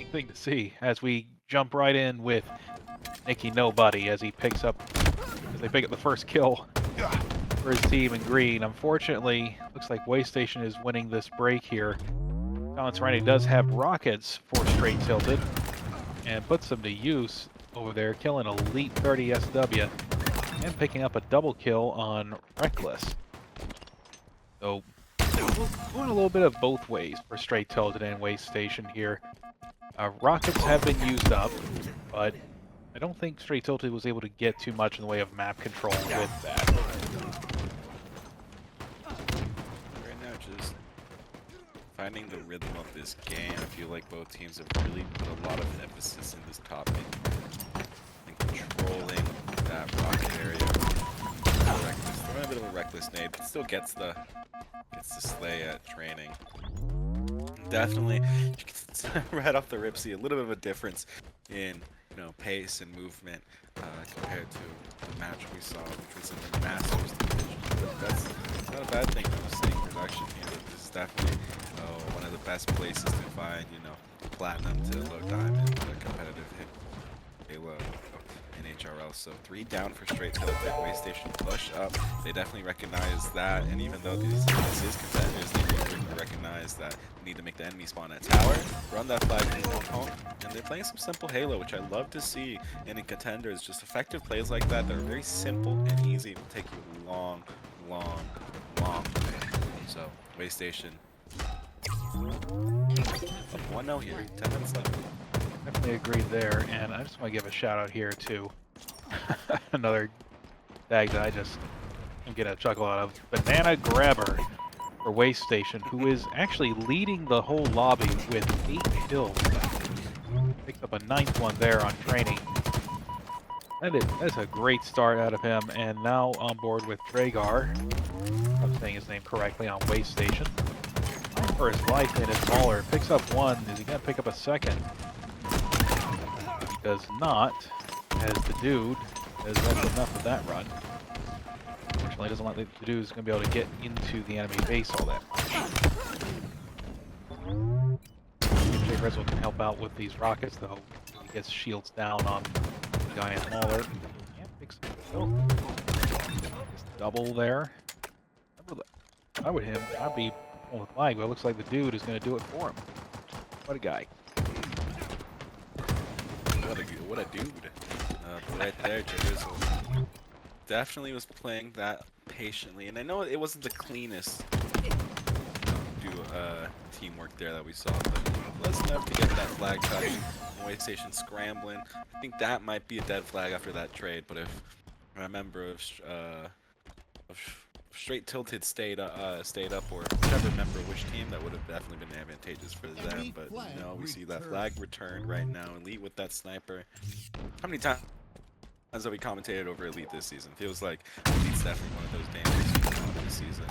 thing to see as we jump right in with Nicky Nobody as they pick up the first kill for his team in green. Unfortunately, looks like Waystation is winning this break here. Serenity does have rockets for Str8 Tilted and puts them to use over there, killing Elite 30 SW and picking up a double kill on Reckless. So going a little bit of both ways for Str8 Tilted and Waystation here. Rockets have been used up, but I don't think Str8 Tilted was able to get too much in the way of map control with that. Right now, just finding the rhythm of this game. I feel like both teams have really put a lot of emphasis in this topic and controlling that rocket area. Throwing a bit of a reckless nade, but still gets the slay at training. Definitely, you can right off the rip see a little bit of a difference in pace and movement compared to the match we saw, which was in the Masters division. That's not a bad thing for the staying production here. This is definitely one of the best places to find, platinum to low diamond competitive Halo in HRL. So 3 down for Str8 Tilted. Waystation push up. They definitely recognize that, and even though this is contenders, they do recognize that they need to make the enemy spawn at tower, run that flag from home, and they're playing some simple Halo, which I love to see. And in contenders, just effective plays like that are very simple and easy. It will take you a long way. So Waystation up 1-0 here, 10 minutes left. Definitely agreed there, and I just want to give a shout out here to another tag that I'm getting a chuckle out of. Banana Grabber for Waystation, who is actually leading the whole lobby with 8 kills. Picks up a 9th one there on training. That's a great start out of him, and now on board with Dragar. I'm saying his name correctly on Waystation. For his life in his mauler, picks up 1. Is he going to pick up a 2nd? He does not, as the dude has had enough of that run. Unfortunately, doesn't look like the dude is going to be able to get into the enemy base all that much. Jay Rizzle can help out with these rockets, though. He gets shields down on the guy in mauler. Yeah, picks up double there. I'd be pulling the flag, but it looks like the dude is going to do it for him. What a guy. What a dude. Right there, Jay Rizzle definitely was playing that patiently. And I know it wasn't the cleanest teamwork there that we saw, but was enough to get that flag touch. Waystation scrambling. I think that might be a dead flag after that trade, but if a member of Str8 Tilted stayed up, or whichever member of which team, that would have definitely been advantageous for them. But no, we see that flag returned right now. Elite with that sniper. How many times have we commentated over Elite this season? Feels like Elite's definitely one of those dangerous this season.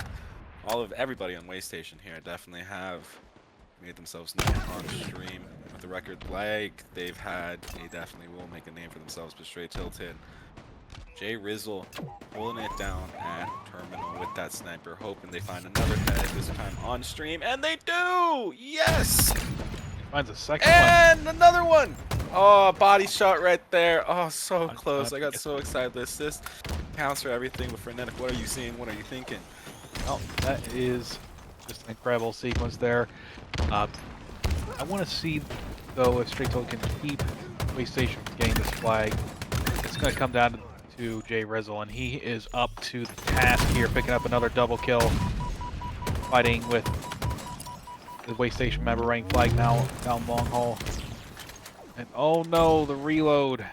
Everybody on Waystation here definitely have made themselves known on stream with the record like they've had. They definitely will make a name for themselves, but Str8 Tilted. Jay Rizzle pulling it down at Terminal with that sniper, hoping they find another head, this time on stream, and they do! Yes! Finds a second and one. Another one! Oh, body shot right there. Oh, so close. I got so excited. The assist counts for everything, but Frenetic, what are you seeing? What are you thinking? Well, that is just an incredible sequence there. I want to see, though, if Str8 Tilted can keep Waystation from getting this flag. It's going to come down to Jay Rizzle, and he is up to the task here, picking up another double kill, fighting with the Waystation member running flag now down long haul. And oh no, the reload.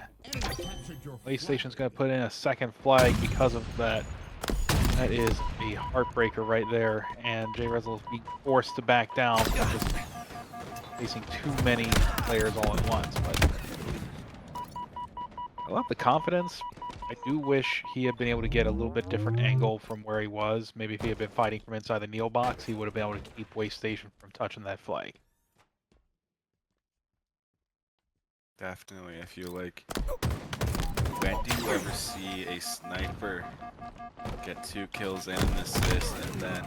Waystation's going to put in a 2nd flag because of that. That is a heartbreaker right there, and Jay Rizzle is being forced to back down, just facing too many players all at once. But I love the confidence. I do wish he had been able to get a little bit different angle from where he was. Maybe if he had been fighting from inside the Neil box, he would have been able to keep Waystation from touching that flag. Definitely, I feel like, when do you ever see a sniper get 2 kills and an assist and then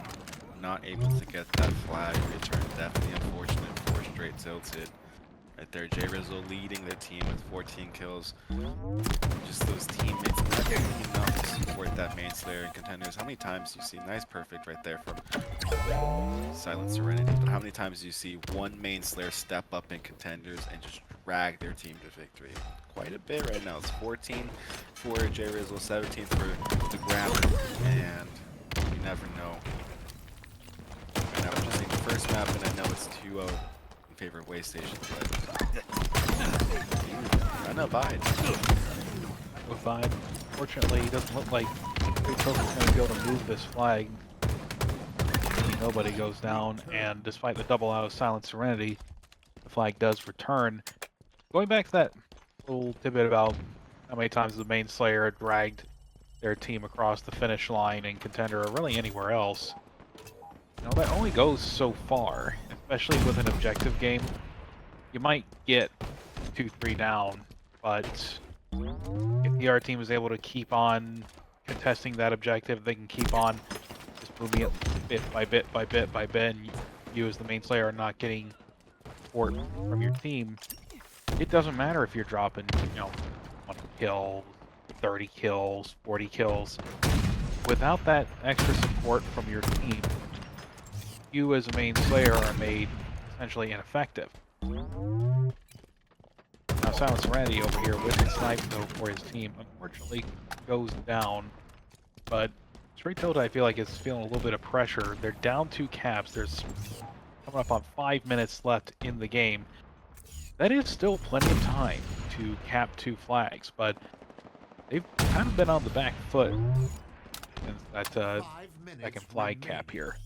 not able to get that flag return? Definitely unfortunate for Str8 Tilted. right there. J-Rizzle leading their team with 14 kills. Just those teammates not doing enough to support that main slayer and contenders. How many times do you see, nice perfect right there from Silent Serenity, but how many times do you see one main slayer step up in contenders and just drag their team to victory? Quite a bit right now. It's 14 for J-Rizzle, 17 for the Grabber, and you never know. Right now we're just seeing the first map, and I know it's 2-0 in favor of Waystation, but trying to abide. Abide. Fortunately, it doesn't look like Str8 is going to be able to move this flag. Nobody goes down, and despite the double out of Silent Serenity, the flag does return. Going back to that little tidbit about how many times the main slayer dragged their team across the finish line in Contender, or really anywhere else, you know, that only goes so far, especially with an objective game. You might get 2-3 down, but if the R team is able to keep on contesting that objective, they can keep on just moving it bit by bit by bit by bit, and you as the main slayer are not getting support from your team. It doesn't matter if you're dropping, you know, 1 kill, 30 kills, 40 kills. Without that extra support from your team, you as a main slayer are made essentially ineffective. Now Silent Serenity over here with the snipe though for his team unfortunately goes down, but Str8 Tilted I feel like is feeling a little bit of pressure. They're down 2 caps. There's coming up on 5 minutes left in the game. That is still plenty of time to cap 2 flags, but they've kind of been on the back foot since that second flag cap here.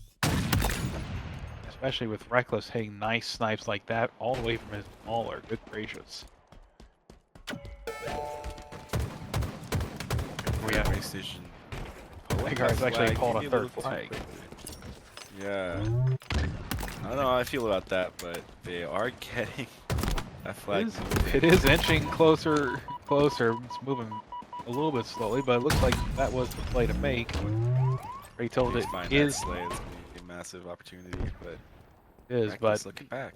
Especially with Reckless hitting nice snipes like that all the way from his mauler. Good gracious. We have Waystation. Vanguard's actually called a 3rd flag. Yeah. I don't know how I feel about that, but they are getting that flag. It is inching closer. It's moving a little bit slowly, but it looks like that was the play to make. Str8 Tilted is slay. It's going to be a massive opportunity, but looking back.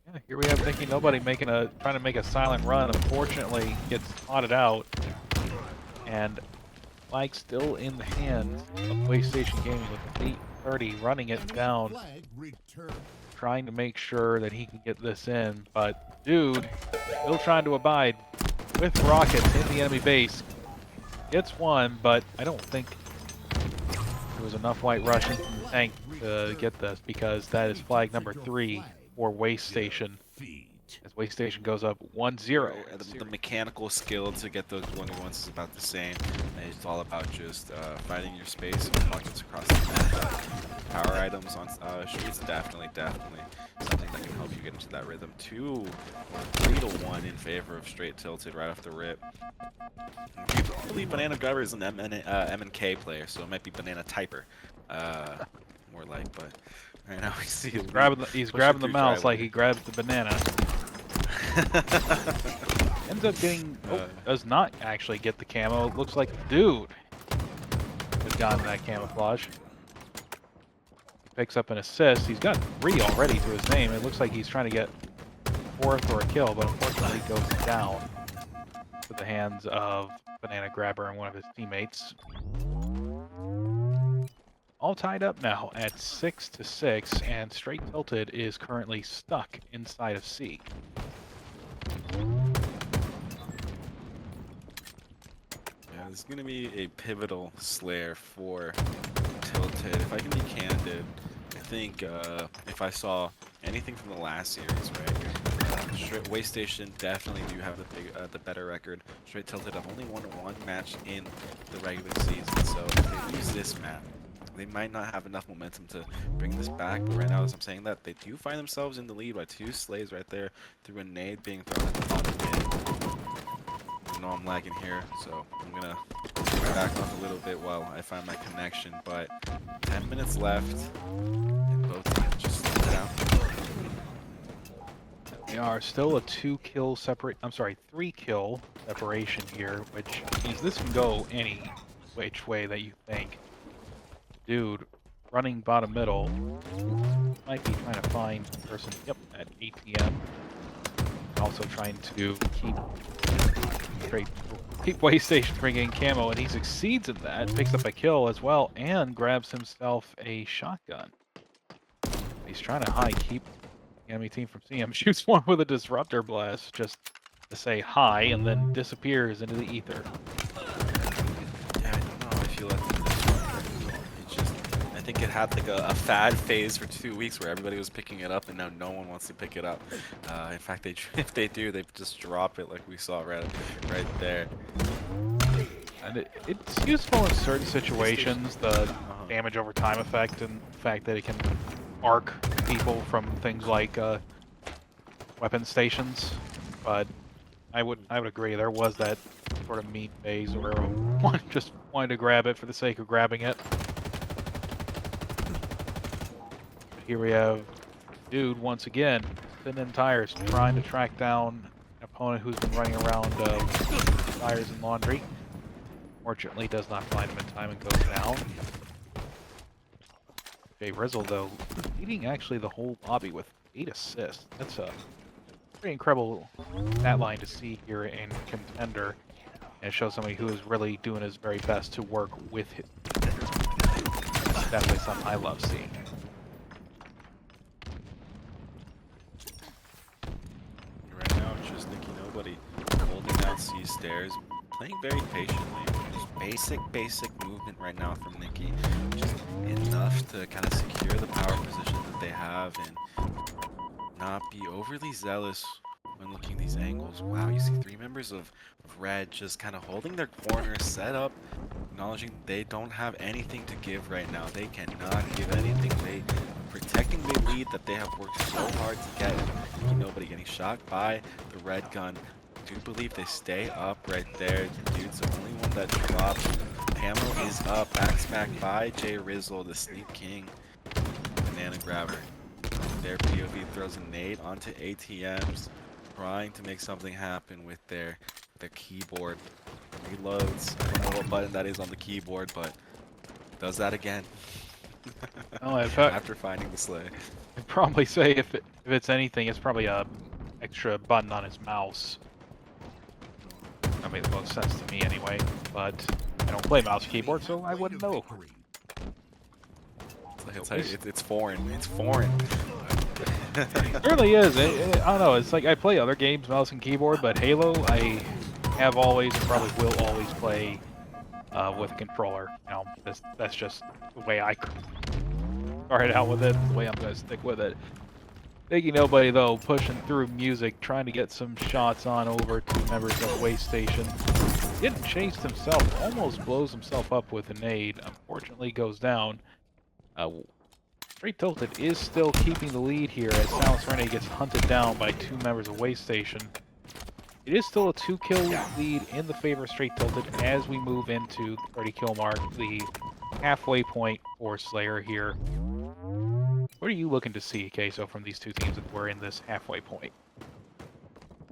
Yeah, here we have Thinking Nobody trying to make a silent run. Unfortunately, gets spotted out, and flag still in the hands of Waystation Gaming with 8:30, running it down, trying to make sure that he can get this in. But dude, still trying to abide with rockets in the enemy base. Gets one, but I don't think there was enough white Russian from the tank to get this, because that is flag number 3 for Waystation. As Waystation goes up 1-0. The mechanical skill to get those 1-1s is about the same. And it's all about just finding your space and pockets across the map. Power items on streets, definitely something that can help you get into that rhythm. 3-1 in favor of Str8 Tilted right off the rip. I believe Banana Grabber is an M&K player, so it might be Banana Typer. More like, but right now we see he's grabbing the mouse like he grabs the banana. Ends up getting, does not actually get the camo. It looks like the dude has gotten that camouflage. He picks up an assist. He's got 3 already to his name. It looks like he's trying to get 4th or a kill, but unfortunately goes down to the hands of Banana Grabber and one of his teammates. All tied up now at 6-6, and Str8 Tilted is currently stuck inside of C. Yeah, this is going to be a pivotal slayer for Tilted. If I can be candid, I think if I saw anything from the last series, right, Waystation definitely do have the better record. Str8 Tilted have only won 1 match in the regular season, so if they lose this map, they might not have enough momentum to bring this back. But right now, as I'm saying that, they do find themselves in the lead by 2 slays right there through a nade being thrown at the bottom mid. I know I'm lagging here, so I'm gonna back off a little bit while I find my connection. But 10 minutes left, and both teams just slid out. They are still a 3-kill separation here, which means this can go any which way that you think. Dude, running bottom middle, might be trying to find a person, yep, at ATM. also trying to keep Waystation from getting camo, and he succeeds in that. Picks up a kill as well, and grabs himself a shotgun. He's trying to keep the enemy team from seeing him. Shoots one with a disruptor blast just to say hi, and then disappears into the ether. Yeah, I don't know. I feel like the disruptor, it just, I think it had like a fad phase for 2 weeks where everybody was picking it up, and now no one wants to pick it up. In fact, if they do, they just drop it like we saw right there. And it's useful in certain situations, the damage over time effect, and the fact that it can arc people from things like weapon stations. But I would agree, there was that sort of meme phase where everyone just wanted to grab it for the sake of grabbing it. But here we have dude once again, spinning tires, trying to track down an opponent who's been running around tires and laundry. Fortunately, does not find him in time and goes down. Jay Rizzle, though, leading actually the whole lobby with 8 assists. That's a pretty incredible stat line to see here in Contender. And it shows somebody who is really doing his very best to work with his contenders. That's definitely something I love seeing. Right now, it's just Nicky Nobody holding down C stairs, playing very patiently. Just basic movement right now from Nicky. Just enough to kind of secure the power position that they have and not be overly zealous when looking at these angles. Wow, you see 3 members of Red just kind of holding their corner, set up, acknowledging they don't have anything to give right now. They cannot give anything. They protecting the lead that they have worked so hard to get. Nicky Nobody getting shot by the red gun. I do believe they stay up right there. The dude's the only one that dropped. Pamela is up, back by Jay Rizzle, the Sneak King. Banana grabber. Their POV throws a nade onto ATMs, trying to make something happen with their keyboard. Reloads. I don't know what button that is on the keyboard, but does that again. Oh, in fact, after finding the sleigh. I'd probably say if it's anything, it's probably a extra button on his mouse. That made the most sense to me anyway, but I don't play mouse keyboard, so I wouldn't know. It's foreign. It's foreign. It really is. I don't know. It's like I play other games, mouse and keyboard, but Halo, I have always and probably will always play with a controller. You know, that's just the way I started out with it. The way I'm gonna stick with it. Nicky Nobody though, pushing through music, trying to get some shots on over to members of Waystation. Getting chased himself, almost blows himself up with a nade. Unfortunately, goes down. Str8 Tilted is still keeping the lead here as Semifinal gets hunted down by 2 members of Waystation. It is still a 2-kill lead in the favor of Str8 Tilted as we move into the 30-kill mark, the halfway point for Slayer here. What are you looking to see, Queso, from these two teams that were in this halfway point?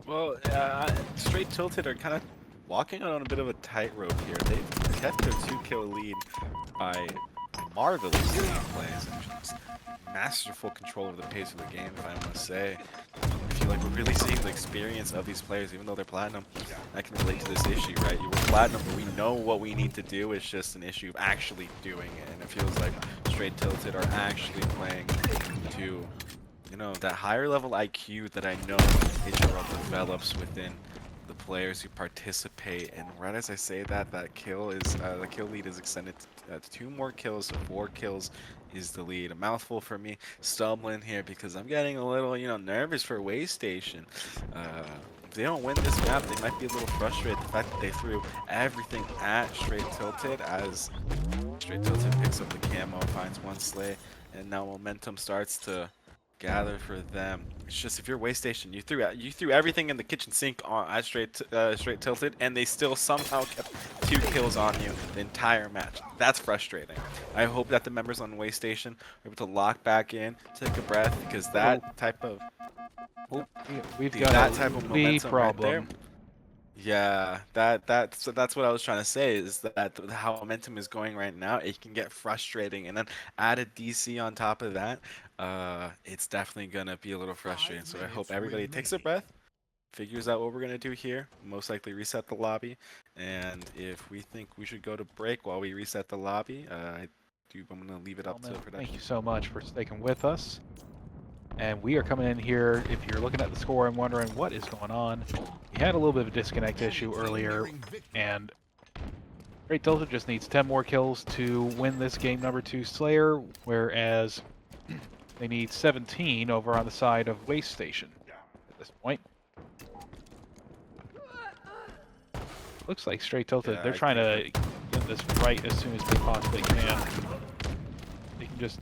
Well, Str8 Tilted are kind of walking on a bit of a tightrope here. They've kept their 2-kill lead by marvelous plays and just masterful control of the pace of the game, if I must say. I feel like we're really seeing the experience of these players, even though they're platinum. I can relate to this issue, right? You were platinum, but we know what we need to do. It's just an issue of actually doing it, and it feels like Str8 Tilted are actually playing to, you know, that higher level IQ that I know HRL develops within the players who participate. And right as I say that, the kill lead is extended to 2 more kills, so 4 kills is the lead. A mouthful for me, stumbling here because I'm getting a little, you know, nervous for Waystation. If they don't win this map, they might be a little frustrated. The fact that they threw everything at Str8 Tilted as Str8 Tilted picks up the camo, finds 1 slay, and now momentum starts to gather for them. It's just, if you're Waystation, you threw everything in the kitchen sink at Str8 Tilted, and they still somehow kept 2 kills on you the entire match. That's frustrating. I hope that the members on Waystation are able to lock back in, take a breath, because that type of we've got that type of momentum problem. Right there. Yeah, that's what I was trying to say, is that how momentum is going right now, it can get frustrating, and then add a DC on top of that, it's definitely gonna be a little frustrating. So I hope everybody takes a breath, figures out what we're gonna do here, most likely reset the lobby. And if we think we should go to break while we reset the lobby, I'm gonna leave it up to production. Thank you so much for sticking with us. And we are coming in here. If you're looking at the score and wondering what is going on, we had a little bit of a disconnect issue earlier, and Str8 Tilted just needs 10 more kills to win this game number 2 Slayer, whereas they need 17 over on the side of Waste Station at this point. Looks like Str8 Tilted, they're trying to get this right as soon as they possibly can. They can just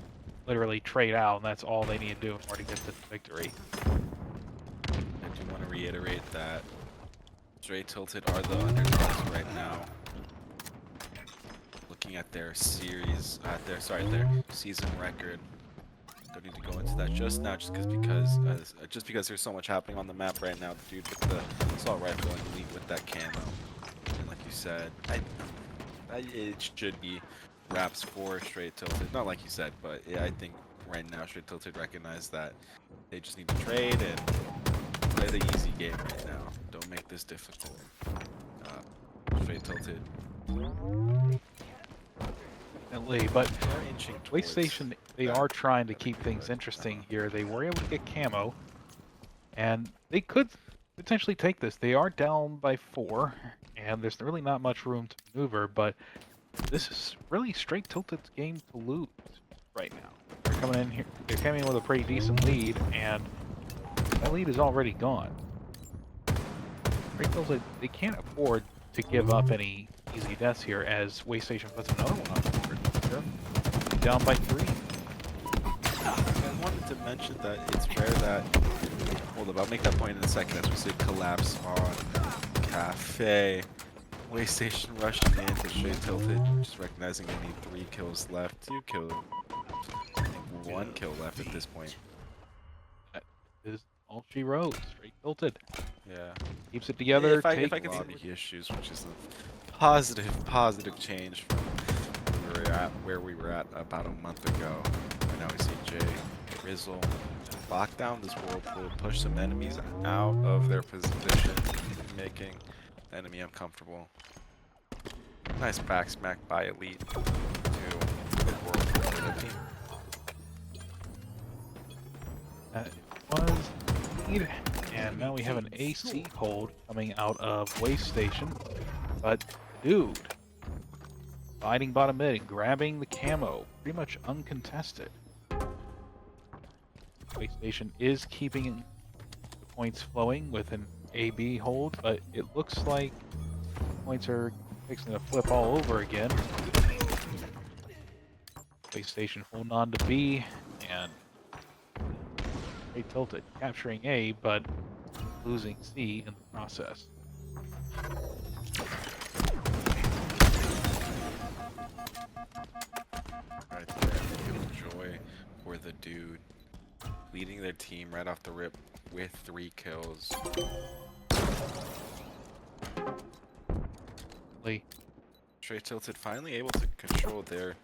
literally trade out, and that's all they need to do in order to get the victory. I do want to reiterate that Str8 Tilted are the underdogs right now. Looking at their series, their season record. Don't need to go into that just now, just because there's so much happening on the map right now. The dude with the assault rifle and elite with that camo, and like you said, it should be wraps for Str8 Tilted. Not like you said, but yeah, I think right now Str8 Tilted recognize that they just need to trade and play the easy game right now. Don't make this difficult. Str8 Tilted. But Waste Station, they are trying to keep things interesting here. They were able to get camo, and they could potentially take this. They are down by 4, and there's really not much room to maneuver, but this is really Str8 Tilted's game to lose right now. They're coming in here, they're coming in with a pretty decent lead, and that lead is already gone. Str8 Tilted, they can't afford to give up any easy deaths here as Waste Station puts another one on the board. Down by 3. I wanted to mention that it's rare that, hold up, I'll make that point in a second as we see collapse on Cafe. Waste Station rushing in to Str8 Tilted, just recognizing they need 3 kills left. 2 kills. I think 1 kill left at this point. That is all she wrote. Str8 Tilted. Yeah. Keeps it together. If I can see the issues, which is a positive change from where we were at about a month ago. And now we see Jay Rizzle lock down this whirlpool, push some enemies out of their position, making the enemy uncomfortable. Nice back smack by Elite to the whirlpool for the team. That was lead, and now we have an AC hold coming out of Waste Station. But dude, fighting bottom mid and grabbing the camo, pretty much uncontested. Waste Station is keeping the points flowing with an AB hold, but it looks like points are fixing to flip all over again. Waste Station holding on to B, and Str8 Tilted capturing A, but losing C in the process. Right there, enjoy for the dude leading their team right off the rip with 3 kills. Str8 Tilted finally able to control their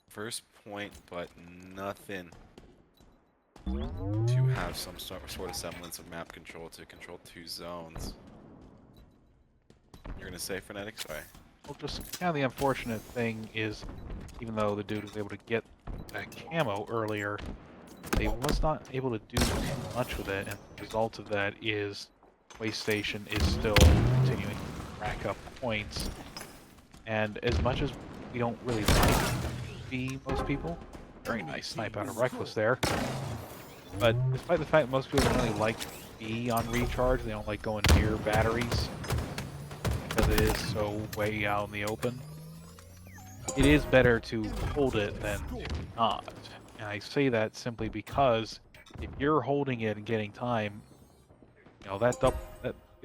first point, but nothing to have some sort of semblance of map control to control 2 zones. You're gonna say Frenetic? Sorry. Well, just kind of the unfortunate thing is, even though the dude was able to get that camo earlier, they was not able to do too much with it, and the result of that is Waste Station is still continuing to rack up points. And as much as we don't really like B, most people, very nice snipe out of Reckless there. But despite the fact that most people don't really like B on recharge, they don't like going near batteries because it is so way out in the open. It is better to hold it than not. And I say that simply because if you're holding it and getting time, you know, that the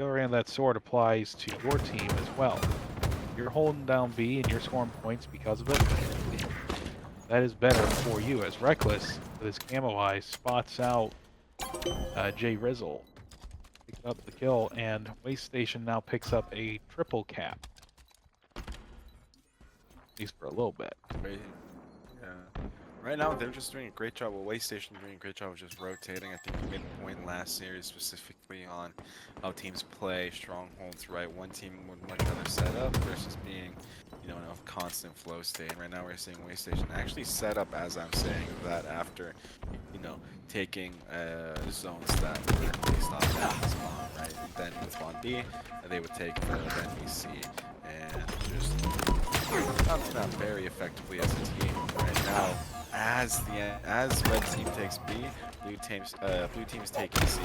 other end of that sword applies to your team as well. If you're holding down B and you're scoring points because of it, that is better for you. As Reckless, with his camo eyes, spots out Jay Rizzle, picks up the kill, and Waste Station now picks up a triple cap. At least for a little bit. Right Right now, they're just doing a great job. Well, Waystation doing a great job of just rotating. I think we made a point last series specifically on how teams play strongholds, right? One team would much rather set up versus being, you know, in a constant flow state. And right now, we're seeing Waystation actually set up, as I'm saying, that after, you know, taking zones that were based off that spawn, right? And then with spawn B, they would take the then B, C, and just bouncing out very effectively as a team. Right now, as red team takes B, blue team's taking C,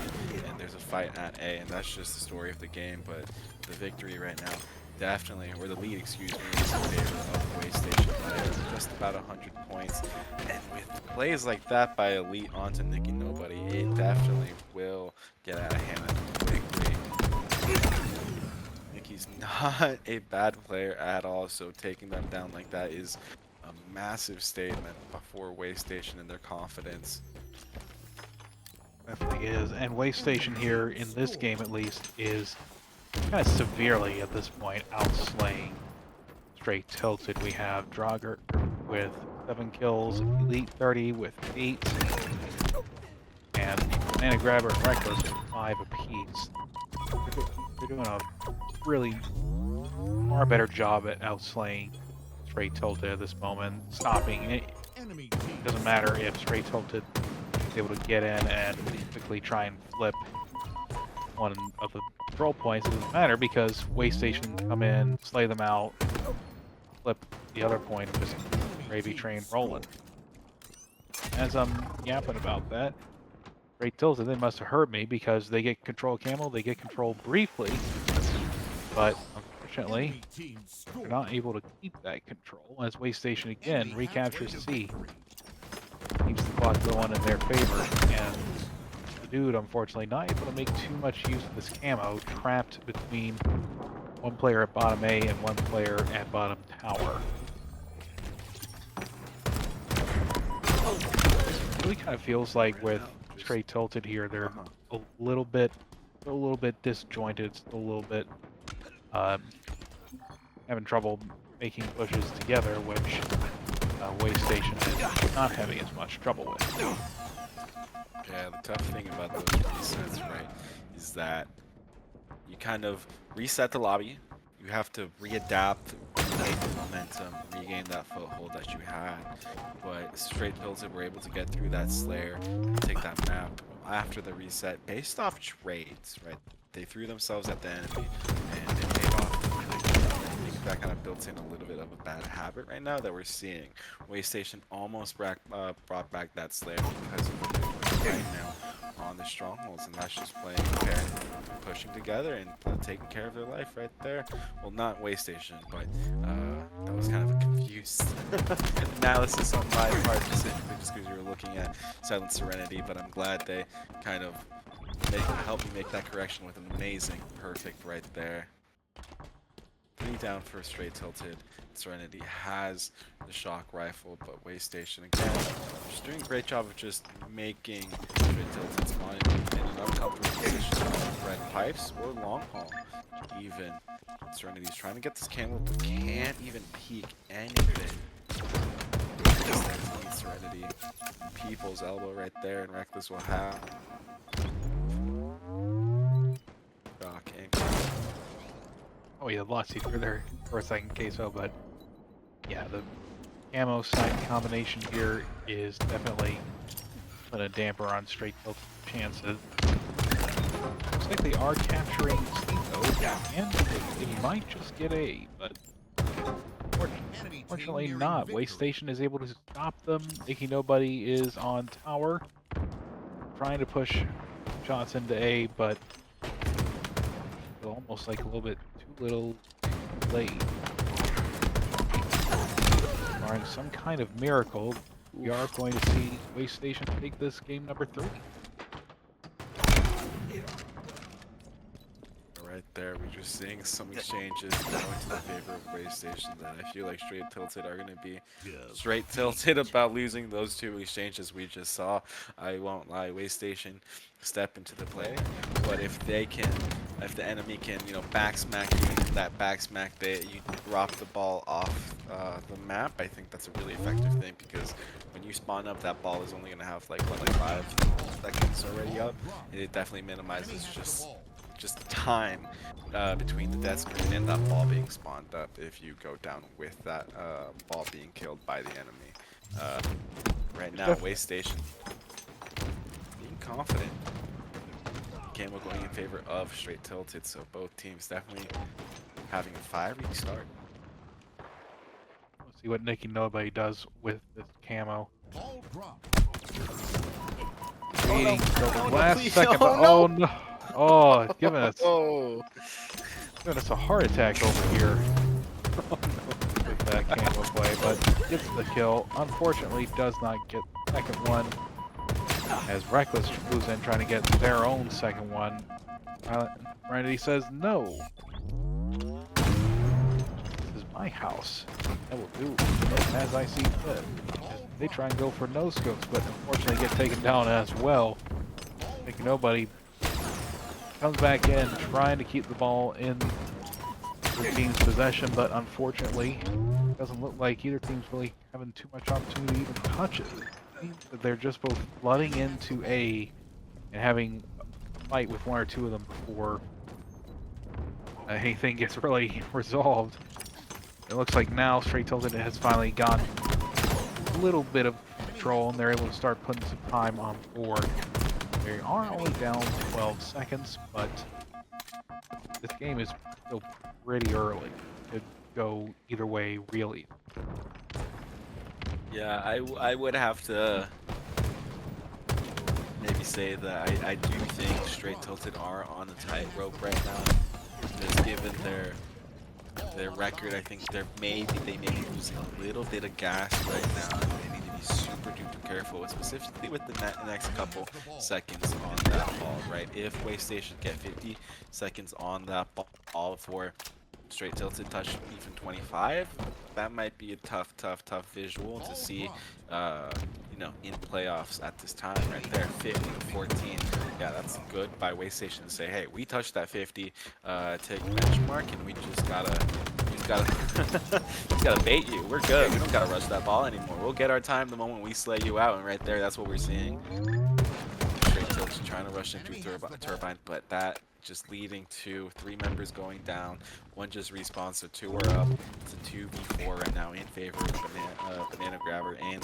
and there's a fight at A, and that's just the story of the game. But the victory right now, definitely, or the lead, excuse me, is in favor of Waystation by just about 100 points. And with plays like that by Elite onto Nicky Nobody, it definitely will get out of hand quickly. Nicky's not a bad player at all, so taking them down like that is a massive statement for Waystation and their confidence. Definitely is. And Waystation here, in this game at least, is kind of severely at this point outslaying Str8 Tilted. We have Draugr with 7 kills, Elite 30 with 8, and Banana Grabber and Reckless with 5 apiece. They're doing a really far better job at outslaying Str8 Tilted at this moment, stopping it. Doesn't matter if Str8 Tilted is able to get in and quickly try and flip one of the control points. It doesn't matter because Waystation come in, slay them out, flip the other point, and just gravy train rolling. As I'm yapping about that, Str8 Tilted, they must have heard me because they get control camel, they get control briefly, but unfortunately, they're not able to keep that control as Waystation again recaptures C. Keeps the clock going in their favor, and the dude, unfortunately, not able to make too much use of this camo, trapped between one player at bottom A and one player at bottom tower. It really kind of feels like with Str8 Tilted here, they're a little bit disjointed, still a little bit having trouble making pushes together, which Waystation is not having as much trouble with. Yeah, the tough thing about those resets, right, is that you kind of reset the lobby. You have to readapt, regain the momentum, regain that foothold that you had. But Str8 Tilted were able to get through that Slayer and take that map after the reset based off trades, right? They threw themselves at the enemy and it paid off. I think that kind of built in a little bit of a bad habit right now that we're seeing. Waystation almost brought back that Slayer because of what they're doing right now on the strongholds, and that's just playing fair, pushing together and taking care of their life right there. Well, not Waystation, but that was kind of a confused analysis on my part, specifically just because we were looking at Silent Serenity, but I'm glad they kind of helped me make that correction with an amazing perfect right there. 3 down for Str8 Tilted. Serenity has the shock rifle, but Waystation again just doing a great job of just making Str8 Tilted spawn in an uncomfortable position with red pipes or long haul. Even Serenity's trying to get this camo, but can't even peek anything. Serenity, People's elbow right there, and Reckless will have shock and Oh yeah, lost you through there for a second, Queso, but yeah, the camo sight combination here is definitely putting a damper on Str8 Tilted chances. Looks like they are capturing C though, and they might just get A, but unfortunately not. Waystation is able to stop them. Nicky Nobody is on tower, trying to push shots into A, but almost like a little bit too little too late. Barring some kind of miracle, we are going to see Waystation take this game number 3. right there. We're just seeing some exchanges going to the favor of Waystation that I feel like Str8 Tilted are going to be Str8 Tilted about losing those 2 exchanges we just saw. I won't lie, Waystation step into the play, but if they can if the enemy can, you know, backsmack you, and that backsmack you drop the ball off the map, I think that's a really effective thing, because when you spawn up, that ball is only going to have like 5 seconds already up, and it definitely minimizes just time between the death screen and that ball being spawned up if you go down with that ball being killed by the enemy. Right now, Waste Station being confident. Camo going in favor of Str8 Tilted, so both teams definitely having a fiery start. Let's see what Nicky Nobody does with this camo. Waiting till the last please, second. oh, no. Oh no! Oh, it's giving us Oh, a heart attack over here with that camo play, but gets the kill. Unfortunately, does not get the second one, as Reckless moves in trying to get their own second one. Randy says no. This is my house. I will do it as I see fit. They try and go for no scopes, but unfortunately get taken down as well. Nicky Nobody comes back in trying to keep the ball in the team's possession, but unfortunately doesn't look like either team's really having too much opportunity to even touch it. They're just both flooding into A and having a fight with one or two of them before anything gets really resolved. It looks like now Str8 Tilted has finally gotten a little bit of control, and they're able to start putting some time on board. They are only down 12 seconds, but this game is still pretty early. It could go either way, really. yeah, I would have to maybe say that I do think Str8 Tilted are on a tightrope right now, just given their record. I think they may be losing a little bit of gas right now. They need to be super duper careful, specifically with the next couple seconds on that ball, right? If Waste Station get 50 seconds on that ball for Str8 Tilted touch even 25, that might be a tough visual to see, you know, in playoffs at this time right there. 50-14, yeah, that's good by Waste Station to say, hey, we touched that 50 take benchmark, and we just gotta just gotta bait you. We're good. We don't gotta rush that ball anymore. We'll get our time the moment we slay you out, and right there, that's what we're seeing. Str8 Tilted trying to rush into Turbine, but that just leading to 3 members going down. One just respawns, so 2 are up. It's a 2v4 right now in favor of Banana Grabber and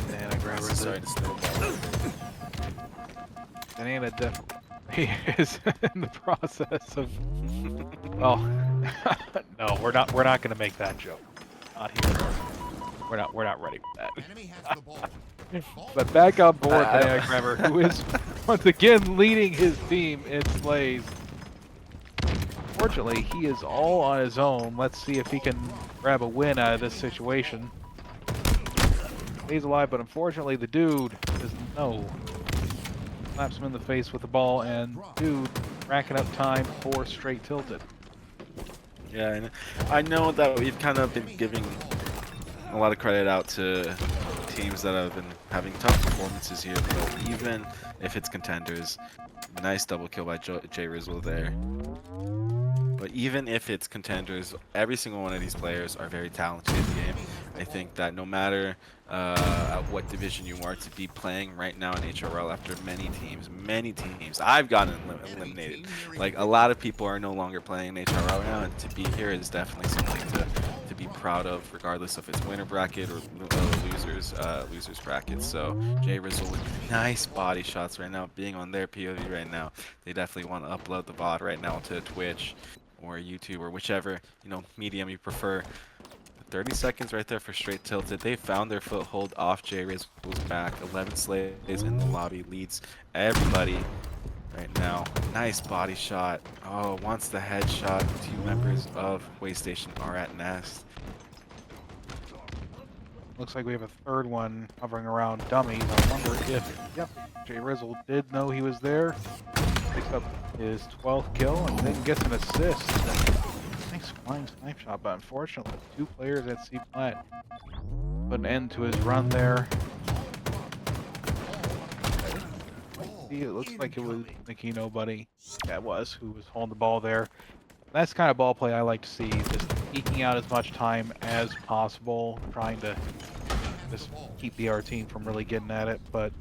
Banana Grabber starting to snowball. Banana definitely is in the process of. Well, no, we're not going to make that joke. Not here. We're not ready for that. But back on board, Banana Grabber, who is once again leading his team in slays. Fortunately, he is all on his own. Let's see if he can grab a win out of this situation. He's alive, but unfortunately, the dude is no. Slaps him in the face with the ball, and dude racking up time for Str8 Tilted. Yeah, and I know that we've kind of been giving a lot of credit out to teams that have been having tough performances here, but even if it's contenders, nice double kill by J Rizzle there. But even if it's contenders, every single one of these players are very talented in the game. I think that no matter at what division you are, to be playing right now in HRL after many teams, I've gotten eliminated. Like, a lot of people are no longer playing in HRL now, and to be here is definitely something to be proud of, regardless if it's winner bracket or losers bracket. So J Rizzle with nice body shots right now, being on their POV right now. They definitely want to upload the VOD right now to Twitch or YouTube or whichever, you know, medium you prefer. 30 seconds right there for Str8 Tilted. They found their foothold off J Rizzle's back. 11 slays in the lobby, leads everybody right now. Nice body shot. Oh, wants the headshot. 2 members of Waste Station are at Nest. Looks like we have a third one hovering around dummies. I wonder if, yep, J Rizzle did know he was there. Picks up his 12th kill and then gets an assist. Nice flying snipe shot, but unfortunately, 2 players at C plat put an end to his run there. see, it looks like it was Nicky Nobody. That was who was holding the ball there. That's the kind of ball play I like to see, just eking out as much time as possible, trying to just keep the R team from really getting at it. But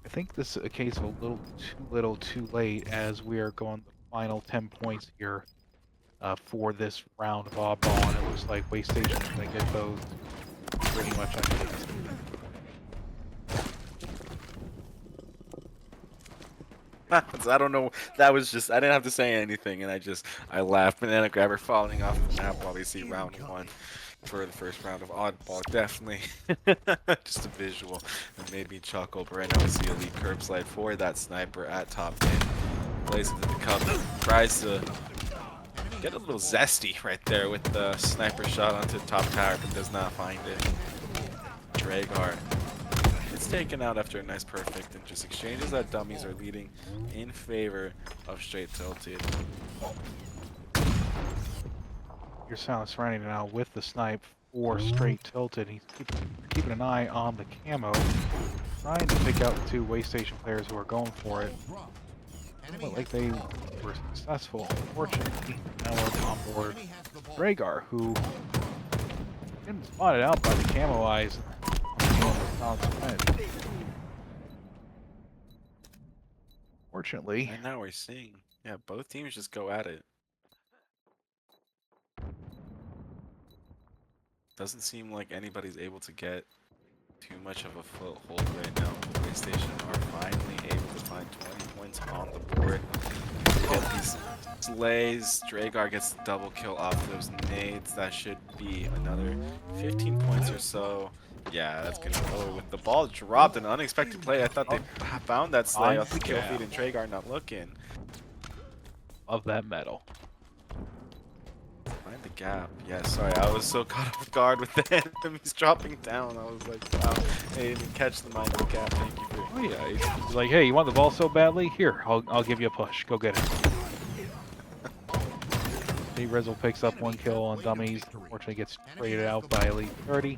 I think this is a case of a little too late, as we are going the final 10 points here for this round of oddball, and it looks like Waste Station is going to get those pretty much. I think. I don't know. That was just, I didn't have to say anything, and I laughed. Banana grabber falling off the map while we see round 1 for the first round of oddball. Definitely just a visual that made me chuckle. But right now we see elite curb slide for that sniper at top mid. Plays into the cup, tries to get a little zesty right there with the sniper shot onto top tower, but does not find it. Dragar it's taken out after a nice perfect, and just exchanges that dummies are leading in favor of Str8 Tilted. Your sound surrounding now with the snipe for Str8 Tilted. He's keeping an eye on the camo, trying to pick out the two Waste Station players who are going for it. Looked like they were successful. Unfortunately, now we're on board Dragar, who getting spotted out by the camo eyes. Fortunately, and now we're seeing, yeah, both teams just go at it. Doesn't seem like anybody's able to get too much of a foothold right now. PlayStation are finally able to find 20 points on the board. Get these slays. Dragar gets the double kill off those nades. That should be another 15 points or so. Yeah, that's gonna go with the ball dropped. An unexpected play. I thought they found that slay off the kill feed, and Dragar not looking. Of that medal. Find the gap. Yeah, sorry, I was so caught off guard with the enemies dropping down. I was like, wow, they didn't catch the mind of the gap. Thank you for. Oh yeah, he's like, hey, you want the ball so badly? Here, I'll give you a push. Go get it. Rizzle picks up one kill on dummies. Unfortunately, gets traded out by Elite 30.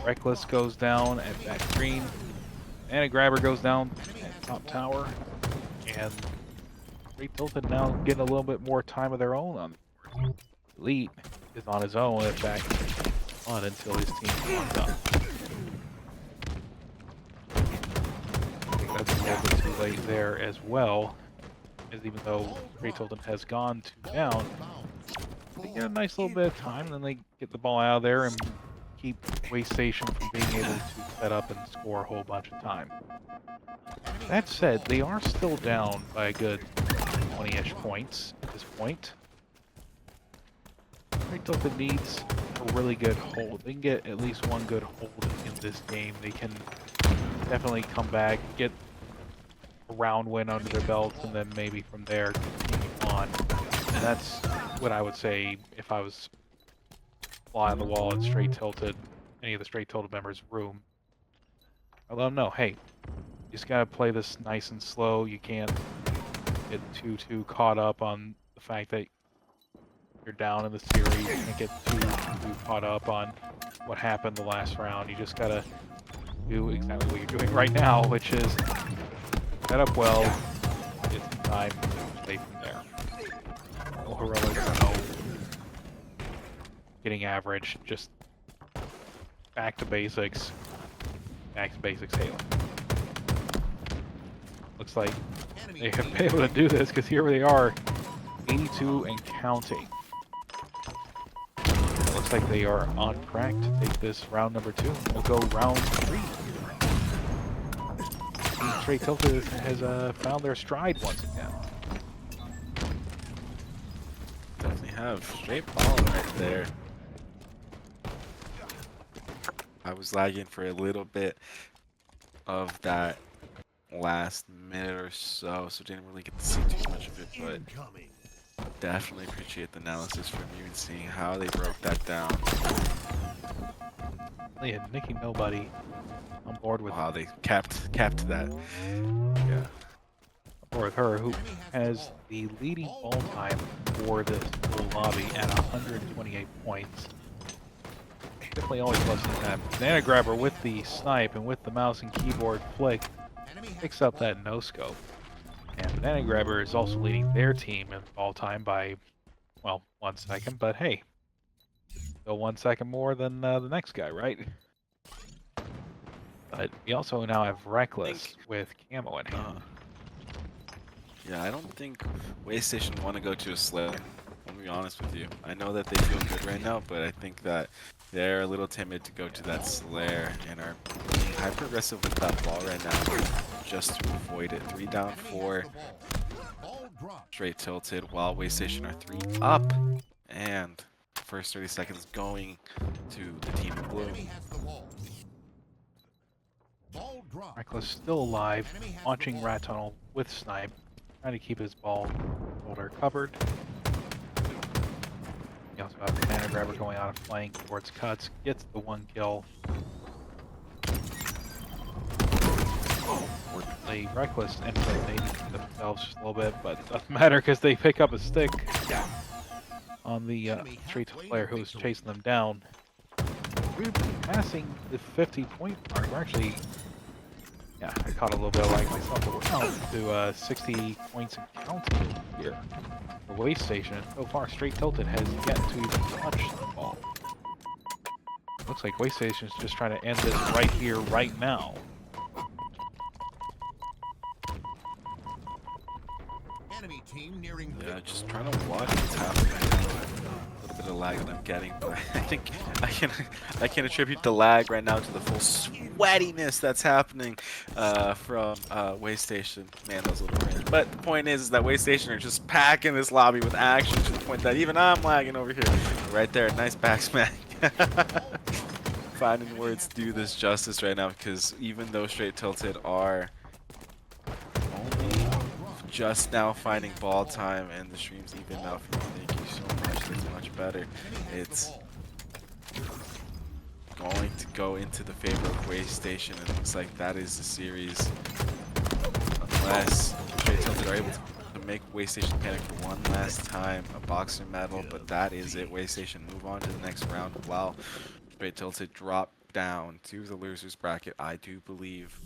Reckless goes down at back green, and a grabber goes down at top tower. And Str8 Tilted now getting a little bit more time of their own on the board. Elite is on his own at back on until his team comes up. I think that's a little bit too late there as well, as even though Str8 Tilted has gone 2 down, they get a nice little bit of time, and then they get the ball out of there and keep Waste Station from being able to set up and score a whole bunch of time. That said, they are still down by a good 20-ish points at this point. Str8 Tilted needs a really good hold. They can get at least one good hold in this game. They can definitely come back, get a round win under their belts, and then maybe from there continue on. And that's what I would say if I was fly on the wall at Str8 Tilted, any of the Str8 Tilted members' room. I let them know, hey, you just gotta play this nice and slow. You can't get too caught up on the fact that you're down in the series. You can't get too caught up on what happened the last round. You just gotta do exactly what you're doing right now, which is set up well, get some time, and stay from there. No heroics, no getting average, just back to basics Halo. Looks like they have been able to do this, because here they are, 82 and counting. It looks like they are on track to take this round number 2. We'll go round 3. Str8 Tilted has found their stride once again. Definitely have. Straight ball right there. I was lagging for a little bit of that last minute or so didn't really get to see too much of it, but definitely appreciate the analysis from you and seeing how they broke that down. They had Nicky Nobody on board with how they capped that. Yeah. On board with her, who has the leading ball time for this whole lobby at 128 points. Definitely always love seeing that. Banana grabber with the snipe and with the mouse and keyboard flick. picks up that no scope. And Banana Grabber is also leading their team in all time by, well, 1 second. But hey, still 1 second more than the next guy, right? But we also now have Reckless with camo in hand. Yeah, I don't think Waystation want to go to a Slayer. I'll be honest with you. I know that they feel good right now, but I think that they're a little timid to go to that Slayer and are being hyper aggressive with that ball right now just to avoid it. 3 down, 4. Straight tilted while Waystation are 3 up. And first 30 seconds going to the team in blue. Reckless still alive, launching Rat Tunnel with Snipe, trying to keep his ball shoulder covered. We also have Banana Grabber going out of flank towards Cuts, gets the 1 kill. Unfortunately, Reckless ends up nading themselves just a little bit, but it doesn't matter because they pick up a stick on the Str8 player who was chasing them down. We're passing the 50-point mark. We're actually, yeah, I caught a little bit of lag myself, but we're down to 60 points and counting here for Waystation. And so far, Str8 Tilted has yet to even touch the ball. Looks like Waystation is just trying to end this right here, right now. Yeah, just trying to watch what's happening. A little bit of lag that I'm getting, but I think I can attribute the lag right now to the full sweatiness that's happening from Waystation. Man, that was a little cringe. But the point is that Waystation are just packing this lobby with action to the point that even I'm lagging over here. Right there, nice back smack. Finding words do this justice right now because even though Str8 Tilted are just now finding ball time and the stream's even now for me. Thank you so much. That's much better. It's going to go into the favor of Waystation, and it looks like that is the series. Unless Str8 Tilted are able to make Waystation panic for one last time. A boxer medal, but that is it. Waystation move on to the next round while Str8 Tilted drop down to the losers bracket, I do believe.